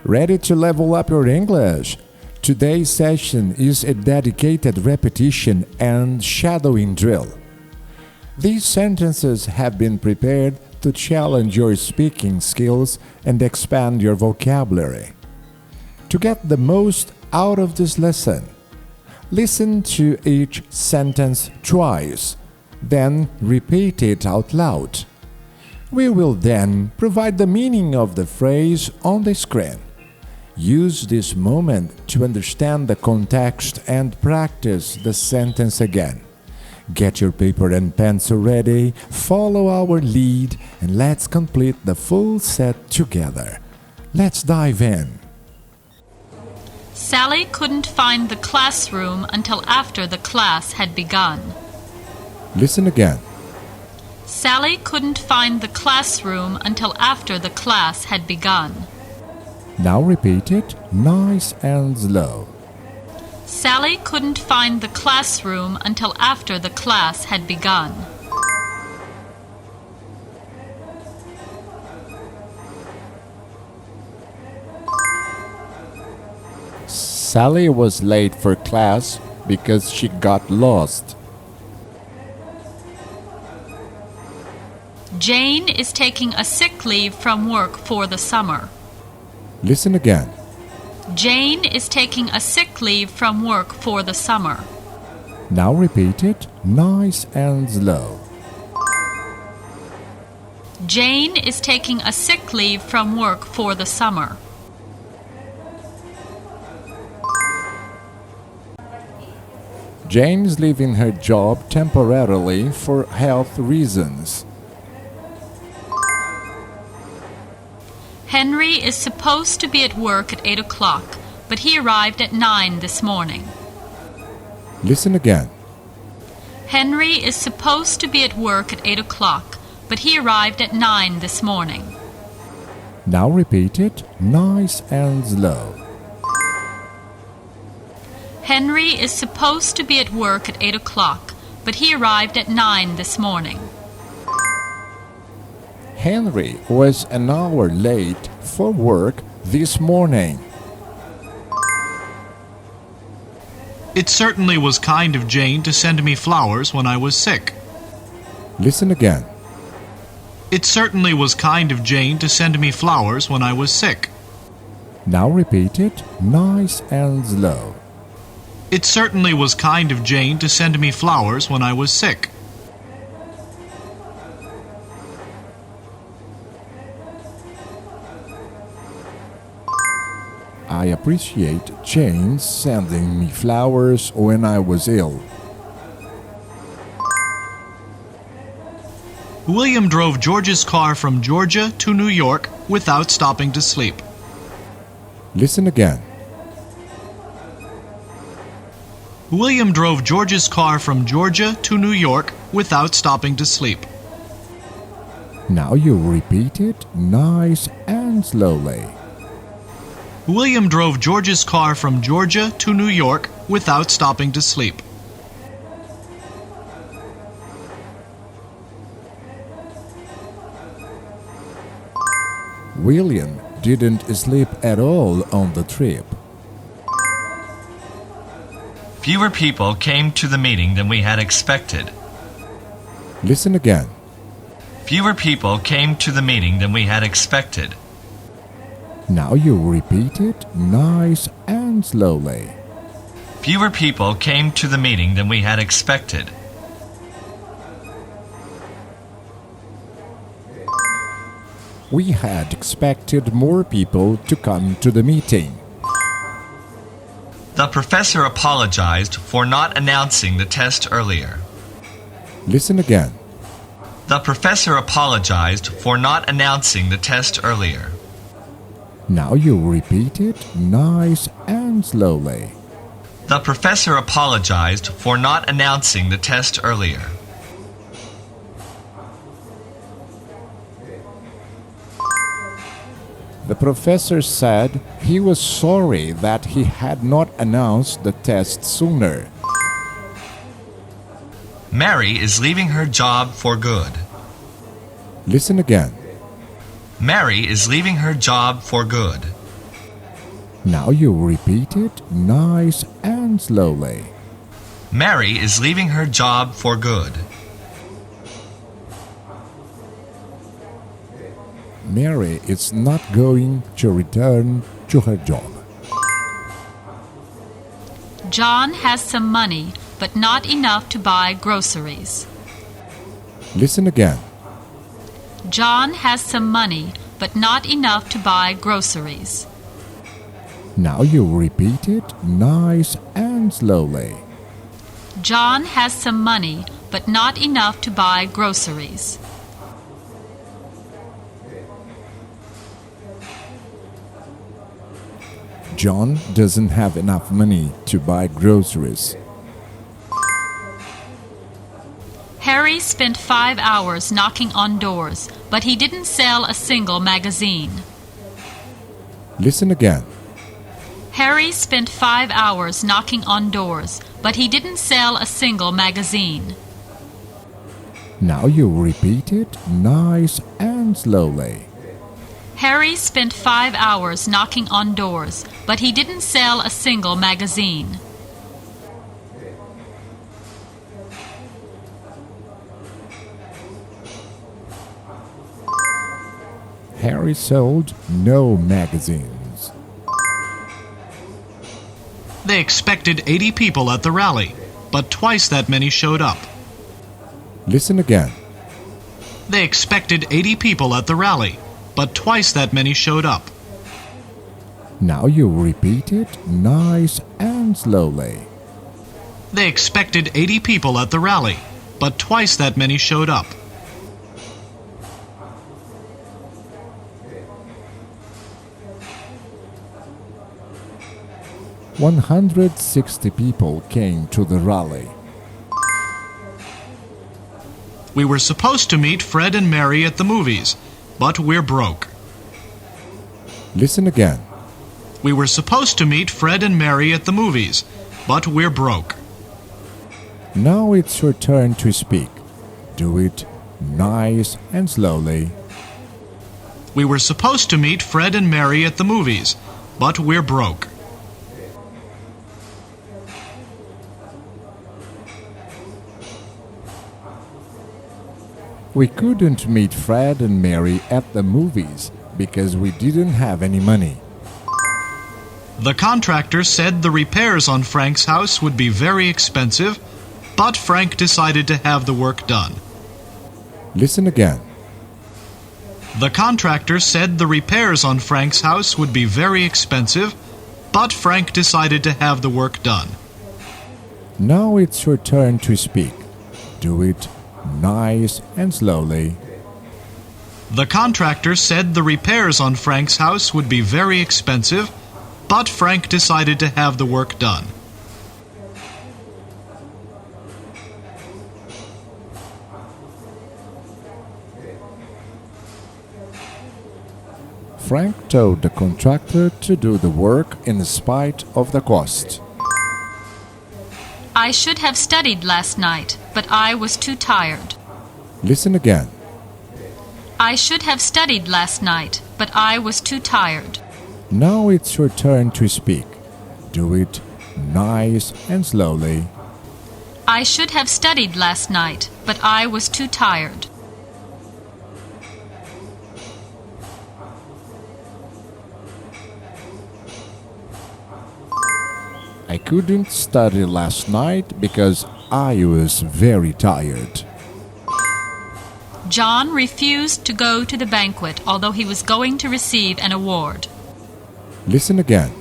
Ready to level up your English? Today's session is a dedicated repetition and shadowing drill. These sentences have been prepared to challenge your speaking skills and expand your vocabulary. To get the most out of this lesson, listen to each sentence twice, then repeat it out loud. We will then provide the meaning of the phrase on the screen. Use this moment to understand the context and practice the sentence again. Get your paper and pencil ready, follow our lead, and let's complete the full set together. Let's dive in. Sally couldn't find the classroom until after the class had begun. Listen again. Sally couldn't find the classroom until after the class had begun. Now repeat it nice and slow. Sally couldn't find the classroom until after the class had begun. Sally was late for class because she got lost. Jane is taking a sick leave from work for the summer. Listen again. Jane is taking a sick leave from work for the summer. Now repeat it nice and slow. Jane is taking a sick leave from work for the summer. Jane's leaving her job temporarily for health reasons. Henry is supposed to be at work at 8 o'clock, but he arrived at 9 this morning. Listen again. Henry is supposed to be at work at 8 o'clock, but he arrived at 9 this morning. Now repeat it nice and slow. Henry is supposed to be at work at 8 o'clock, but he arrived at 9 this morning. Henry was an hour late for work this morning. It certainly was kind of Jane to send me flowers when I was sick. Listen again. It certainly was kind of Jane to send me flowers when I was sick. Now repeat it nice and slow. It certainly was kind of Jane to send me flowers when I was sick. I appreciate Jane sending me flowers when I was ill. William drove George's car from Georgia to New York without stopping to sleep. Listen again. William drove George's car from Georgia to New York without stopping to sleep. Now you repeat it nice and slowly. William drove George's car from Georgia to New York without stopping to sleep. William didn't sleep at all on the trip. Fewer people came to the meeting than we had expected. Listen again. Fewer people came to the meeting than we had expected. Now you repeat it nice and slowly. Fewer people came to the meeting than we had expected. We had expected more people to come to the meeting. The professor apologized for not announcing the test earlier. Listen again. The professor apologized for not announcing the test earlier. Now you repeat it nice and slowly. The professor apologized for not announcing the test earlier. The professor said he was sorry that he had not announced the test sooner. Mary is leaving her job for good. Listen again. Mary is leaving her job for good. Now you repeat it nice and slowly. Mary is leaving her job for good. Mary is not going to return to her job. John has some money, but not enough to buy groceries. Listen again. John has some money, but not enough to buy groceries. Now you repeat it nice and slowly. John has some money, but not enough to buy groceries. John doesn't have enough money to buy groceries. Harry spent 5 hours knocking on doors, but he didn't sell a single magazine. Listen again. Harry spent 5 hours knocking on doors, but he didn't sell a single magazine. Now you repeat it nice and slowly. Harry spent 5 hours knocking on doors, but he didn't sell a single magazine. Harry sold no magazines. They expected 80 people at the rally, but twice that many showed up. Listen again. They expected 80 people at the rally, but twice that many showed up. Now you repeat it nice and slowly. They expected 80 people at the rally, but twice that many showed up. "160 people came to the rally. We were supposed to meet Fred and Mary at the movies, but we're broke. Listen again. We were supposed to meet Fred and Mary at the movies, but we're broke. Now it's your turn to speak. Do it nice and slowly. We were supposed to meet Fred and Mary at the movies, but we're broke. We couldn't meet Fred and Mary at the movies because we didn't have any money. The contractor said the repairs on Frank's house would be very expensive, but Frank decided to have the work done. Listen again. The contractor said the repairs on Frank's house would be very expensive, but Frank decided to have the work done. Now it's your turn to speak. Do it nice and slowly. The contractor said the repairs on Frank's house would be very expensive, but Frank decided to have the work done. Frank told the contractor to do the work in spite of the cost. I should have studied last night, but I was too tired. Listen again. I should have studied last night, but I was too tired. Now it's your turn to speak. Do it nice and slowly. I should have studied last night, but I was too tired. I couldn't study last night because I was very tired. John refused to go to the banquet, although he was going to receive an award. Listen again.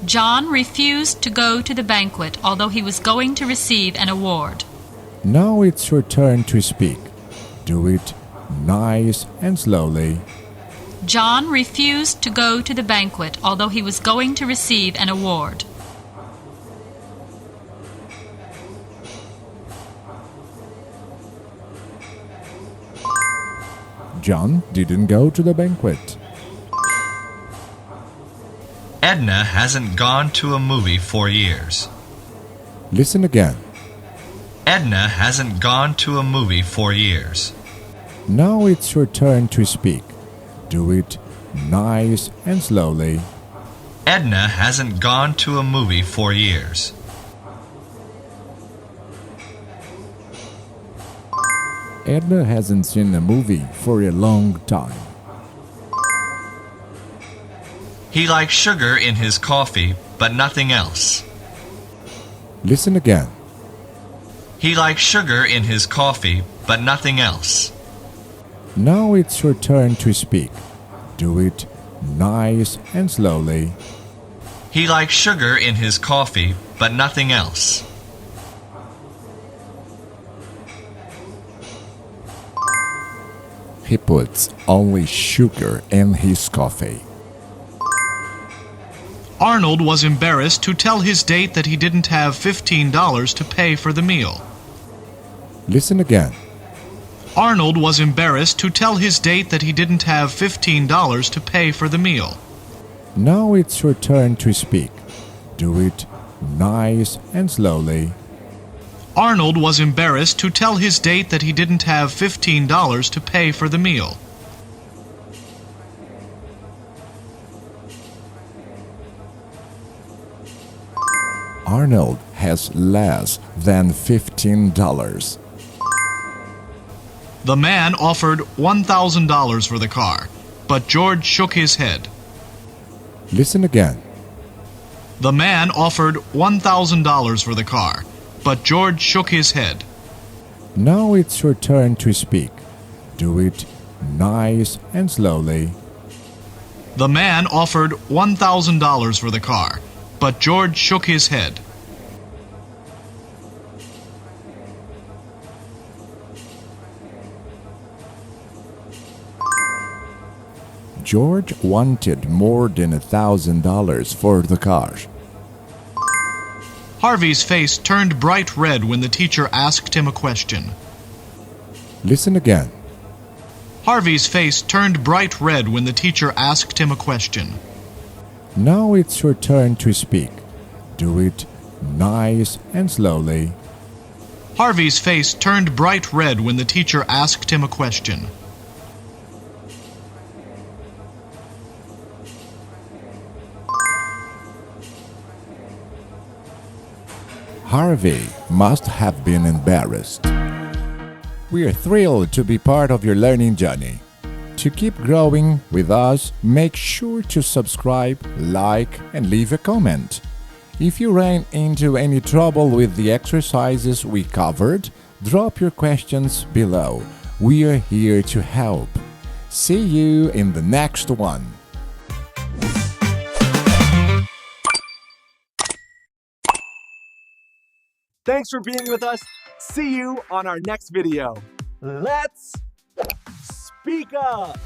John refused to go to the banquet, although he was going to receive an award. Now it's your turn to speak. Do it nice and slowly. John refused to go to the banquet, although he was going to receive an award. John didn't go to the banquet. Edna hasn't gone to a movie for years. Listen again. Edna hasn't gone to a movie for years. Now it's your turn to speak. Do it nice and slowly. Edna hasn't gone to a movie for years. Edna hasn't seen a movie for a long time. He likes sugar in his coffee, but nothing else. Listen again. He likes sugar in his coffee, but nothing else. Now it's your turn to speak. Do it nice and slowly. He likes sugar in his coffee, but nothing else. He puts only sugar in his coffee. Arnold was embarrassed to tell his date that he didn't have $15 to pay for the meal. Listen again. Arnold was embarrassed to tell his date that he didn't have $15 to pay for the meal. Now it's your turn to speak. Do it nice and slowly. Arnold was embarrassed to tell his date that he didn't have $15 to pay for the meal. Arnold has less than $15. The man offered $1,000 for the car, but George shook his head. Listen again. The man offered $1,000 for the car, but George shook his head. Now it's your turn to speak. Do it nice and slowly. The man offered $1,000 for the car, but George shook his head. George wanted more than $1,000 for the car. Harvey's face turned bright red when the teacher asked him a question. Listen again. Harvey's face turned bright red when the teacher asked him a question. Now it's your turn to speak. Do it nice and slowly. Harvey's face turned bright red when the teacher asked him a question. Harvey must have been embarrassed. We are thrilled to be part of your learning journey. To keep growing with us, make sure to subscribe, like, and leave a comment. If you ran into any trouble with the exercises we covered, drop your questions below. We are here to help. See you in the next one. Thanks for being with us. See you on our next video. Let's speak up!